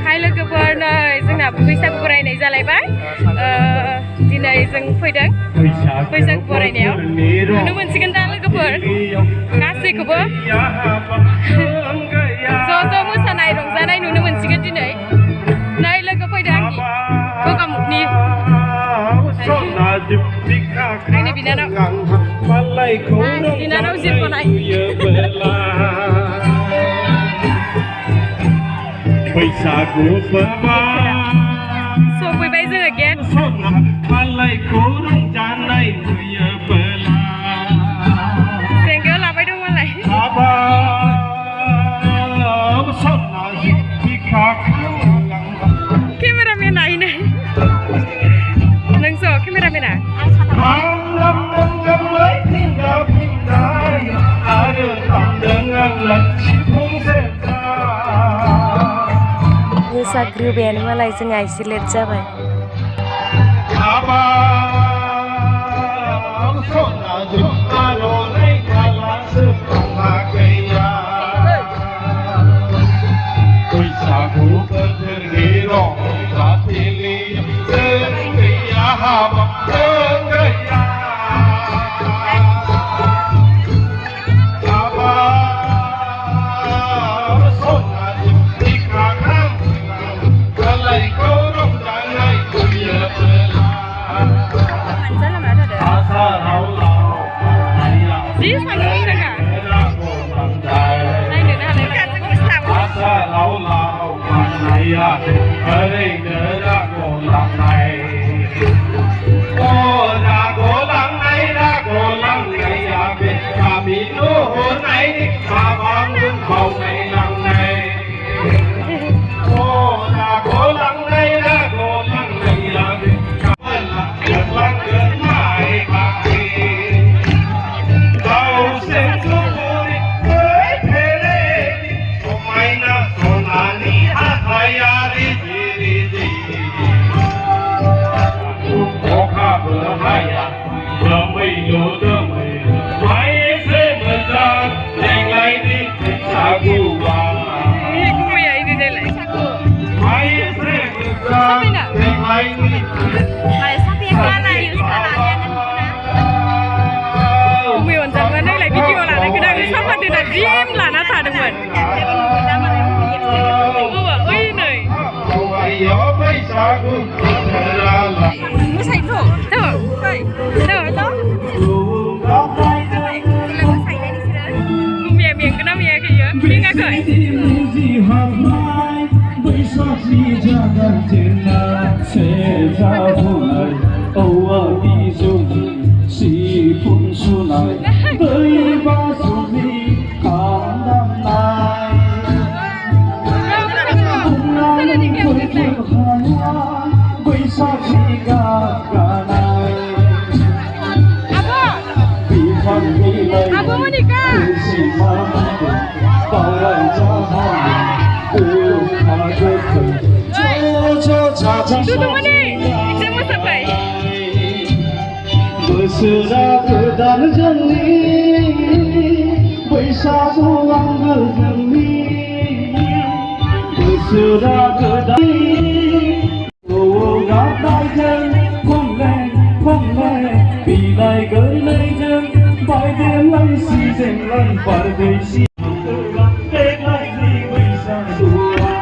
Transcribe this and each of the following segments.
Hai लोगोफोर नै जोंना बैसागु बरायनाय जालायबाय दिनै जों फैदों बैसागु बरायनायाव नुनो मोनसिगोन दा लोगोफोर गासैखौबो ज' मोसानाय रंजानाय नुनो मोनसिगोन दिनै नै लोगो फैदों आंनि गगामुखनि आंनि बिनानाव जिरख'नाय बैसागु सफैबाय जोङो गेट मालायखौ रंजानाय नुयोबोला जेंगायाव लाबाय दं मालाय केमेरामेन आइनै नोंसो केमेरामेना मोसाग्रोबायानो मालाय जोंहा एसे लेट जाबाय बैसागु बोथोरनि रंजाथिलि जों गैया हाबा जों गैया ओरैनो रागो लांनाय रागोलांनाया बे गामि नुहुरनाय माबा मावनाय लांनाय रागोलांनाया बे लांगोन माइ बाख्रि गावजों गुबुन फेरे समायना सनानि हाथायारि लाना थादोंमोन बोसोरा गोदान जोंनि बैसागु आंगो जोंनि बोसोरा गोदान गाबनायजों खमले बिलाइ गोरलैजों बायदेमलाय सिजेनलाय बारदैसि देग्लायनि बैसागुआ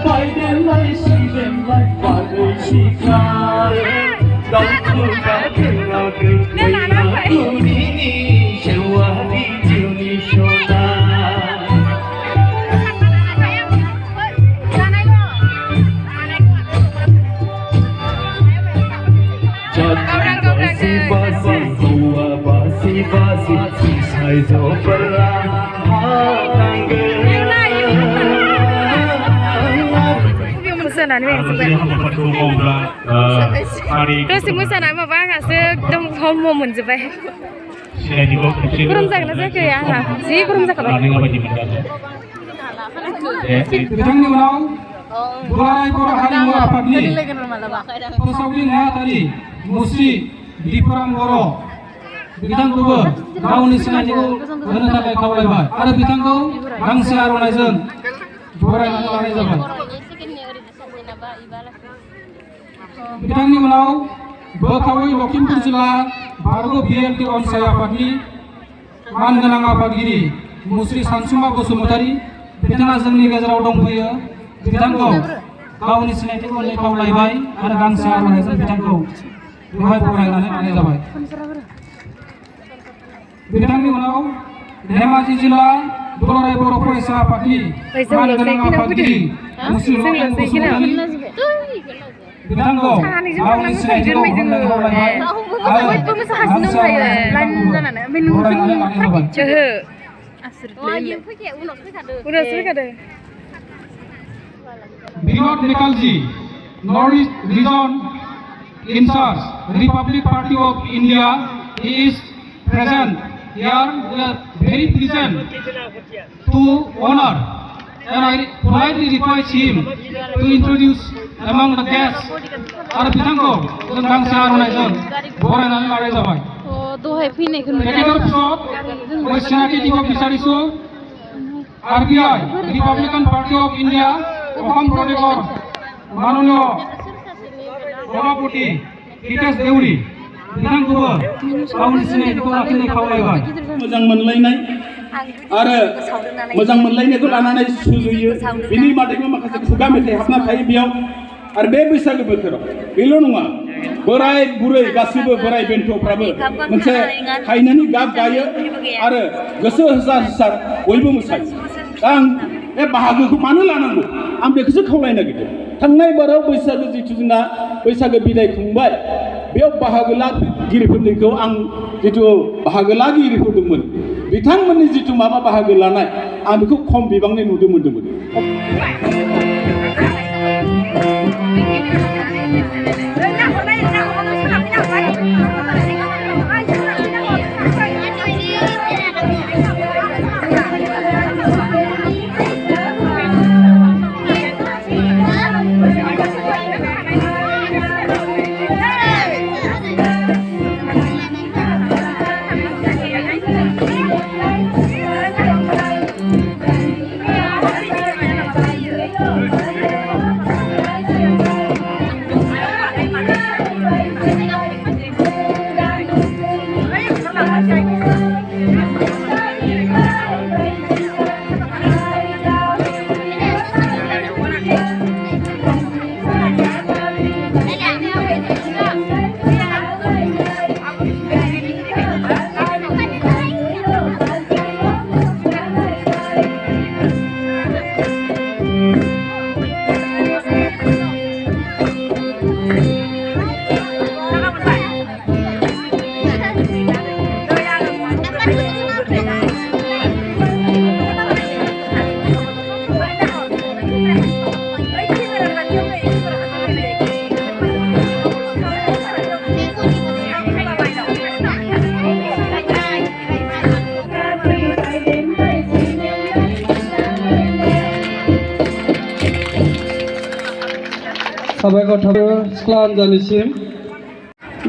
बायदेमलाय सिजेनलाय बारदैसिखाय दसे मोसानानै माबा आंहासो एकदम हम मोनजोब्बाय गरम जागोन ना जायाखै आंहा जि गरम जाखाबाय बिथांनि उनाव दुलाराय बर' हारिमु आफादनि फोसावगिरि नेहाथारि मुस्रि दिपराम बर' बिथांखौबो गावनि सिनायथिखौ होनो थाखाय खावलायबाय आरो बिथांखौ गांसे आर'नाइजों बरायनानै लानाय जाबाय। बिथांनि उनाव बोखावै लखिमपुर जिल्ला बारग' BLT अनसाय आफादनि मानगोनां आफादगिरि मुस्रि सानसुमा बसुमतारी बिथाङा जोंनि गेजेराव दंफैयो। बिथांखौ गावनि सिनायथिखौ होनो खावलायबाय आरो गांसे आर'नाइजों बिथांखौ बेवहाय बरायनानै लानाय जाबाय। बिथांनि उनाव धेमाजि जिल्ला दुलाराय बर' फरायसा आफादनि मानगोनां आफादगिरि मुस्रि लखिम बसुमतारी बिथांखौ गावनि सिनायथिखौ होनो खावलायबाय आरो गांसे आर'नाइजों बरायनानै लानाय जाबाय। Vinod Nikalji, Northeast Region in charge, Republic Party of India, he is present here. We are very pleased to honor, and I politely request him to introduce among the guests. आरो बिथांखौ जों गांसे आर'नाइजों बरायनानै लानाय जाबाय। তেখেতৰ পিছত মই চিনাকি দিব বিচাৰিছোঁ RBI, republican party of India Assam প্ৰদেশৰ মাননীয় সভাপতি হিতেশ দেউৰী बिथांखौबो गावनि सिनायथिखौ लाखिनो खावलायबाय। मोजां मोनलायनाय आरो मोजां मोनलायनायखौ लानानै सुजुयो बिनि मादैबो माखासे खुगा मेथाइ हाबना थायो बेयाव। आरो बे बैसागो बोथोराव बेल' नङा बोराय बुरै गासिबो बोराय बेन्थ'फ्राबो मोनसे हायनानि गाब गायो आरो गोसो होसार होसार बयबो मोसायो। आं बे बाहागोखौ मानो लानांगौ आं बेखौसो खावलायनो नागिरदों। थांनाय बाराव बैसागो जिथु जोंना बैसागो बिदाय खुंबाय बेयाव बाहागो लागिरिफोरनिखौ आं जिथु बाहागो लागिरिफोर दंमोन बिथांमोननि जिथु माबा बाहागो लानाय आं बेखौ खम बिबांनि नुनो मोन्दोंमोन।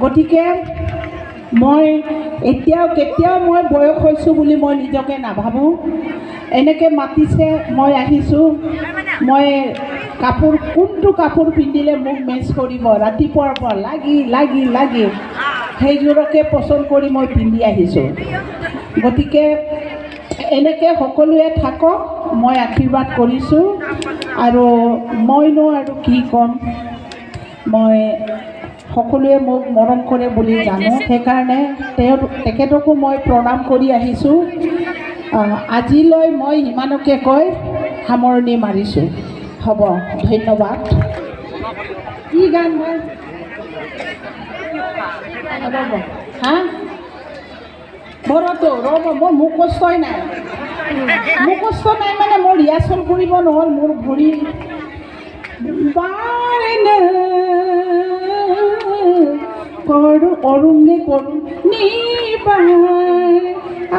গতিকে মই কেতিয়াও মই বয়স হৈছোঁ বুলি মই নিজকে নাভাবোঁ। এনেকৈ মাতিছে মই আহিছোঁ। মই কোনটো কাপোৰ পিন্ধিলে মোক মেচ কৰিব ৰাতিপুৱাৰ পৰা লাগি সেইযোৰকে পচন্দ কৰি মই পিন্ধি আহিছোঁ। গতিকে এনেকৈ সকলোৱে থাকক মই আশীৰ্বাদ কৰিছোঁ। আৰু মইনো আৰু কি ক'ম, মই সকলোৱে মোক মৰম কৰে বুলি জানো, সেইকাৰণে তেখেতকো মই প্ৰণাম কৰি আহিছোঁ। আজিলৈ মই ইমানকে কৈ সামৰণি মাৰিছোঁ। হ'ব, ধন্যবাদ। কি গান মই ৰ'ব হা বৰতো ৰ'ব মোৰ মুখস্থই নাই মানে মোৰ ৰিহাৰ্চেল কৰিব নহ'ল। মোৰ ভৰি অৰুণ নে কৰোঁ নিবাৰ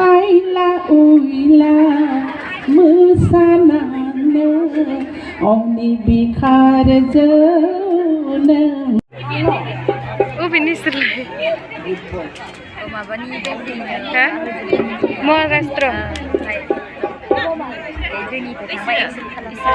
আইলা উইলা মোসানানো অগ্নি বিখার জন। बिसोरलाय माबानि बेंकिंनो हा महाराष्ट्र जोंनिफ्राय थांबाय एक्सेल खालामनो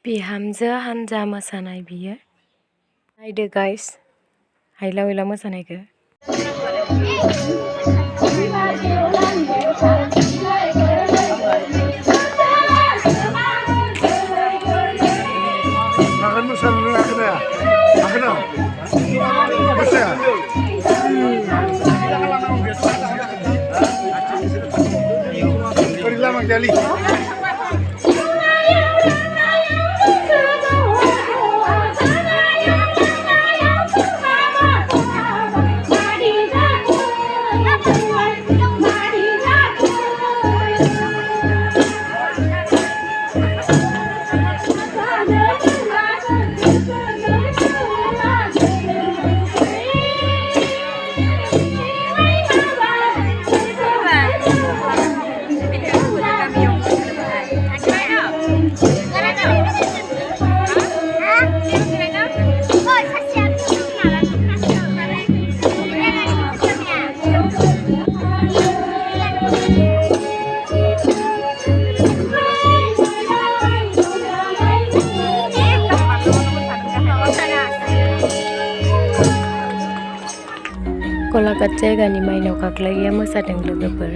बिहामजो हानजा मोसानाय बियो नायदो गाइस हायला हुइला मोसानायखौ Makan musang lu aku dah. Aku dah. Bisa. Beri lama kali. Golaghat जायगानि माइनाव गाग्लायैया मोसादों लोगोफोर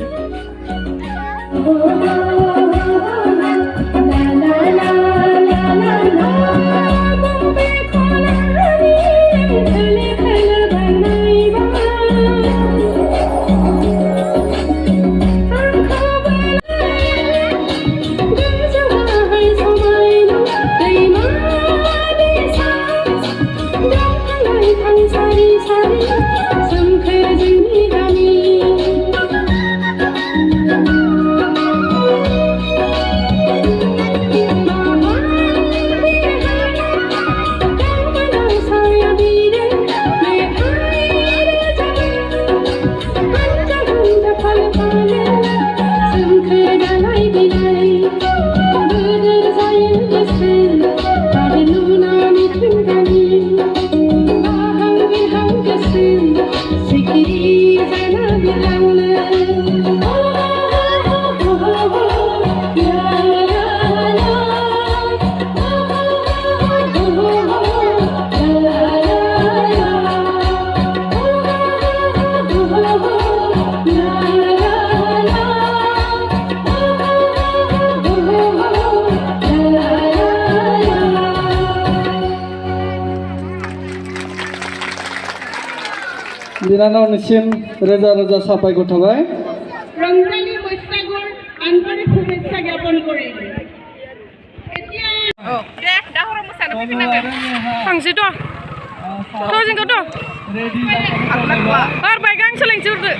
बिनानावनिसिम रोजा रोजा साबायखर थाबाय रंजाली बैसागुर आन्तरिक शुभेच्छा জ্ঞাপন কৰিলোঁ दे दा हराव मोसानो फैफिननांगोन थांसै थ' जोंखौ थ' आरो बाइक आं सोलायनोसै हरदो